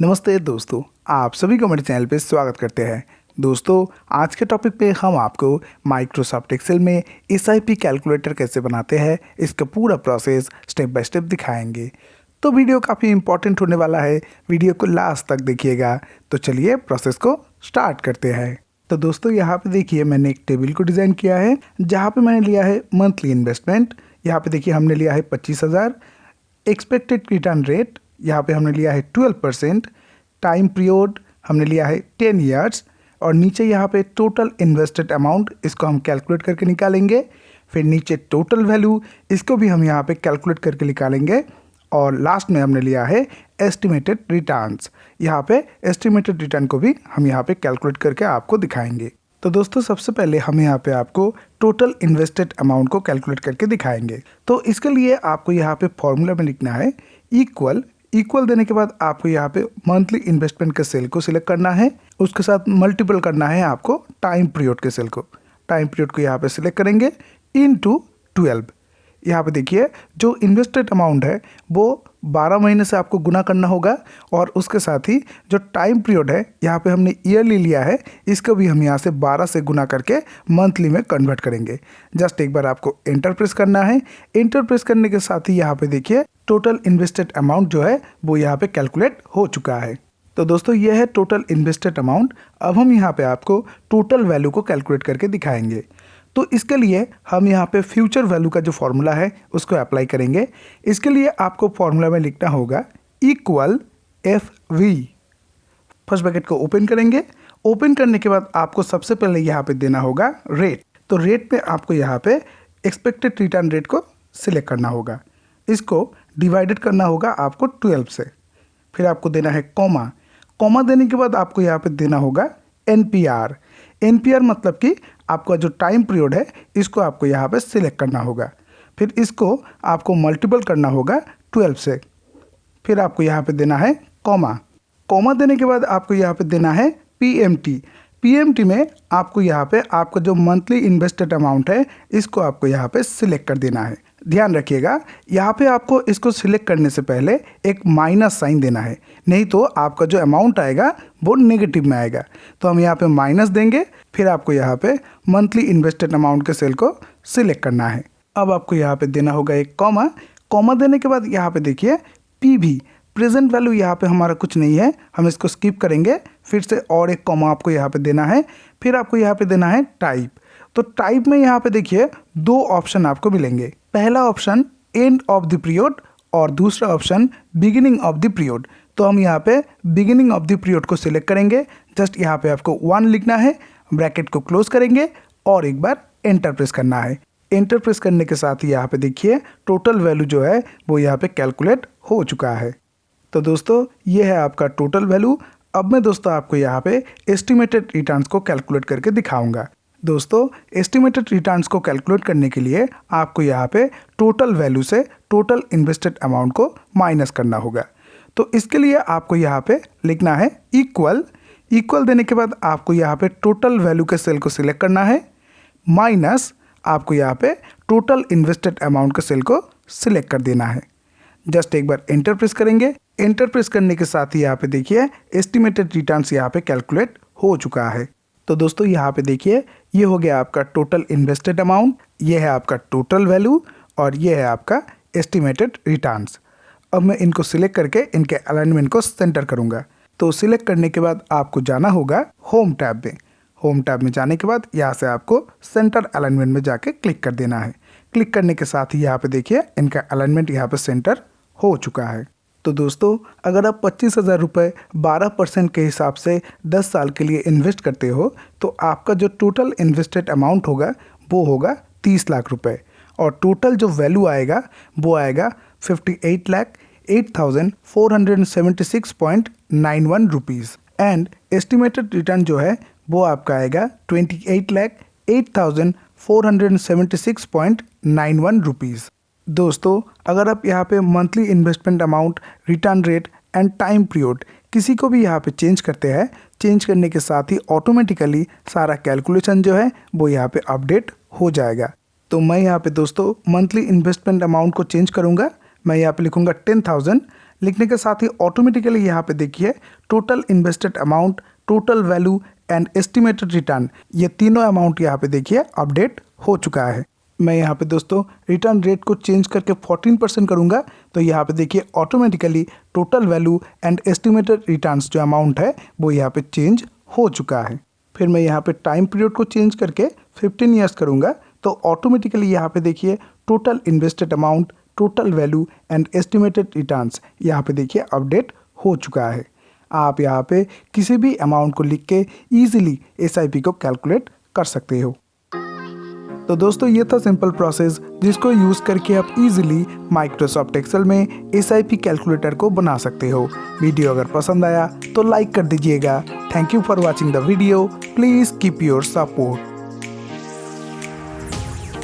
नमस्ते दोस्तों, आप सभी को मेरे चैनल पे स्वागत करते हैं। दोस्तों, आज के टॉपिक पे हम आपको माइक्रोसॉफ्ट एक्सेल में एसआईपी कैलकुलेटर कैसे बनाते हैं इसका पूरा प्रोसेस स्टेप बाय स्टेप दिखाएंगे। तो वीडियो काफ़ी इंपॉर्टेंट होने वाला है, वीडियो को लास्ट तक देखिएगा। तो चलिए प्रोसेस को स्टार्ट करते हैं। तो दोस्तों, यहाँ पे देखिए मैंने एक टेबल को डिज़ाइन किया है जहाँ पे मैंने लिया है मंथली इन्वेस्टमेंट। यहाँ पे देखिए हमने लिया है 25,000। एक्सपेक्टेड रिटर्न रेट यहाँ पे हमने लिया है 12%। टाइम पीरियड हमने लिया है 10 ईयर्स। और नीचे यहाँ पे टोटल इन्वेस्टेड अमाउंट, इसको हम कैलकुलेट करके निकालेंगे। फिर नीचे टोटल वैल्यू, इसको भी हम यहाँ पे कैलकुलेट करके निकालेंगे। और लास्ट में हमने लिया है एस्टिमेटेड रिटर्न्स। यहाँ पे एस्टिमेटेड रिटर्न को भी हम यहाँ पे कैलकुलेट करके आपको दिखाएंगे। तो दोस्तों, सबसे पहले हम यहाँ पे आपको टोटल इन्वेस्टेड अमाउंट को कैलकुलेट करके दिखाएंगे। तो इसके लिए आपको यहाँ पे फॉर्मूला में लिखना है इक्वल देने के बाद आपको यहाँ पे मंथली इन्वेस्टमेंट के सेल को सिलेक्ट करना है, उसके साथ मल्टीपल करना है आपको टाइम पीरियड के सेल को। टाइम पीरियड को यहाँ पे सिलेक्ट करेंगे इनटू 12। यहाँ पे देखिए जो इन्वेस्टेड अमाउंट है वो 12 महीने से आपको गुना करना होगा। और उसके साथ ही जो टाइम पीरियड है यहाँ पे हमने ईयरली लिया है, इसको भी हम यहाँ से 12 से गुना करके मंथली में कन्वर्ट करेंगे। जस्ट एक बार आपको एंटर प्रेस करना है। एंटर प्रेस करने के साथ ही यहाँ पे देखिए टोटल इन्वेस्टेड अमाउंट जो है वो यहाँ पे कैलकुलेट हो चुका है। तो दोस्तों, यह है टोटल इन्वेस्टेड अमाउंट। अब हम यहाँ पे आपको टोटल वैल्यू को कैलकुलेट करके दिखाएंगे। तो इसके लिए हम यहाँ पे फ्यूचर वैल्यू का जो फॉर्मूला है उसको अप्लाई करेंगे। इसके लिए आपको फॉर्मूला में लिखना होगा इक्वल FV। फर्स्ट ब्रैकेट को ओपन करेंगे। ओपन करने के बाद आपको सबसे पहले यहाँ पे देना होगा रेट। तो रेट में आपको यहाँ पे एक्सपेक्टेड रिटर्न रेट को सिलेक्ट करना होगा। इसको डिवाइडेड करना होगा आपको 12 से। फिर आपको देना है कॉमा। कॉमा देने के बाद आपको यहाँ पे देना होगा NPR। NPR मतलब कि आपका जो टाइम पीरियड है इसको आपको यहाँ पे सिलेक्ट करना होगा। फिर इसको आपको मल्टीपल करना होगा 12 से। फिर आपको यहाँ पे देना है कॉमा। कॉमा देने के बाद आपको यहाँ पे देना है PMT। PMT में आपको यहाँ पे आपका जो मंथली इन्वेस्टेड अमाउंट है इसको आपको यहाँ पे सिलेक्ट कर देना है। ध्यान रखिएगा, यहाँ पे आपको इसको सिलेक्ट करने से पहले एक माइनस साइन देना है, नहीं तो आपका जो अमाउंट आएगा वो नेगेटिव में आएगा। तो हम यहाँ पे माइनस देंगे। फिर आपको यहाँ पे मंथली इन्वेस्टेड अमाउंट के सेल को सिलेक्ट करना है। अब आपको यहाँ पे देना होगा एक कॉमा। कॉमा देने के बाद यहाँ पे देखिए PV, प्रेजेंट वैल्यू यहाँ पे हमारा कुछ नहीं है, हम इसको स्किप करेंगे। फिर से और एक कॉमा आपको यहाँ पे देना है। फिर आपको यहाँ पे देना है टाइप। तो टाइप में यहाँ पे देखिए दो ऑप्शन आपको मिलेंगे। पहला option end of the period और दूसरा option beginning of the period. तो हम यहाँ पे बिगिनिंग ऑफ द पीरियड को सिलेक्ट करेंगे। जस्ट यहाँ पे आपको 1 लिखना है, ब्रैकेट को क्लोज करेंगे और एक बार एंटर प्रेस करना है। एंटर प्रेस करने के साथ ही यहाँ पे देखिए टोटल वैल्यू जो है वो यहाँ पे कैलकुलेट हो चुका है। तो दोस्तों, ये है आपका टोटल वैल्यू। अब मैं दोस्तों आपको यहाँ पे एस्टिमेटेड रिटर्न्स को कैलकुलेट करके दिखाऊंगा। दोस्तों, एस्टिमेटेड रिटर्न्स को कैलकुलेट करने के लिए आपको यहाँ पे टोटल वैल्यू से टोटल इन्वेस्टेड अमाउंट को माइनस करना होगा। तो इसके लिए आपको यहाँ पे लिखना है इक्वल देने के बाद आपको यहाँ पे टोटल वैल्यू के सेल को सिलेक्ट करना है, माइनस आपको यहाँ पे टोटल इन्वेस्टेड अमाउंट के सेल को सिलेक्ट कर देना है। जस्ट एक बार एंटर प्रेस करेंगे। एंटर प्रेस करने के साथ ही यहाँ पे देखिए एस्टिमेटेड रिटर्न्स यहाँ पे कैलकुलेट हो चुका है। तो दोस्तों, यहाँ पे देखिए ये हो गया आपका टोटल इन्वेस्टेड अमाउंट, ये है आपका टोटल वैल्यू और ये है आपका एस्टिमेटेड रिटर्न्स। अब मैं इनको सिलेक्ट करके इनके अलाइनमेंट को सेंटर करूँगा। तो सिलेक्ट करने के बाद आपको जाना होगा होम टैब में। होम टैब में जाने के बाद यहाँ से आपको सेंटर अलाइनमेंट में जाके क्लिक कर देना है। क्लिक करने के साथ ही यहाँ पे देखिए इनका अलाइनमेंट यहाँ पे सेंटर हो चुका है। तो दोस्तों, अगर आप 25,000 रुपये 12% के हिसाब से 10 साल के लिए इन्वेस्ट करते हो तो आपका जो टोटल इन्वेस्टेड अमाउंट होगा वो होगा 30 लाख रुपए। और टोटल जो वैल्यू आएगा वो आएगा 58,08,476.91 रुपीज़। एंड एस्टिमेटेड रिटर्न जो है वो आपका आएगा 28,08,476.91 रुपीज़। दोस्तों, अगर आप यहाँ पे monthly investment amount, return rate and time period किसी को भी यहाँ पे चेंज करते हैं, चेंज करने के साथ ही ऑटोमेटिकली सारा कैलकुलेशन जो है वो यहाँ पे अपडेट हो जाएगा। तो मैं यहाँ पे दोस्तों मंथली इन्वेस्टमेंट अमाउंट को चेंज करूँगा। मैं यहाँ पे लिखूँगा 10,000। लिखने के साथ ही ऑटोमेटिकली यहाँ पे देखिए total invested amount, total value and estimated return, ये तीनों अमाउंट यहाँ पे देखिए अपडेट हो चुका है। मैं यहाँ पे दोस्तों रिटर्न रेट को चेंज करके 14% करूँगा तो यहाँ पे देखिए automatically total value and estimated returns जो अमाउंट है वो यहाँ पे चेंज हो चुका है। फिर मैं यहाँ पे टाइम पीरियड को चेंज करके 15 ईयर्स करूँगा तो ऑटोमेटिकली यहाँ पे देखिए total invested amount, total value and estimated returns यहाँ पे देखिए अपडेट हो चुका है। आप यहाँ पे किसी भी अमाउंट को लिख के ईजिली एसआईपी को कैलकुलेट कर सकते हो। तो दोस्तों ये था सिंपल प्रोसेस जिसको यूज़ करके आप इजीली माइक्रोसॉफ्ट एक्सेल में एसआईपी कैलकुलेटर को बना सकते हो। वीडियो अगर पसंद आया तो लाइक कर दीजिएगा। Thank you for watching the video. Please keep your support.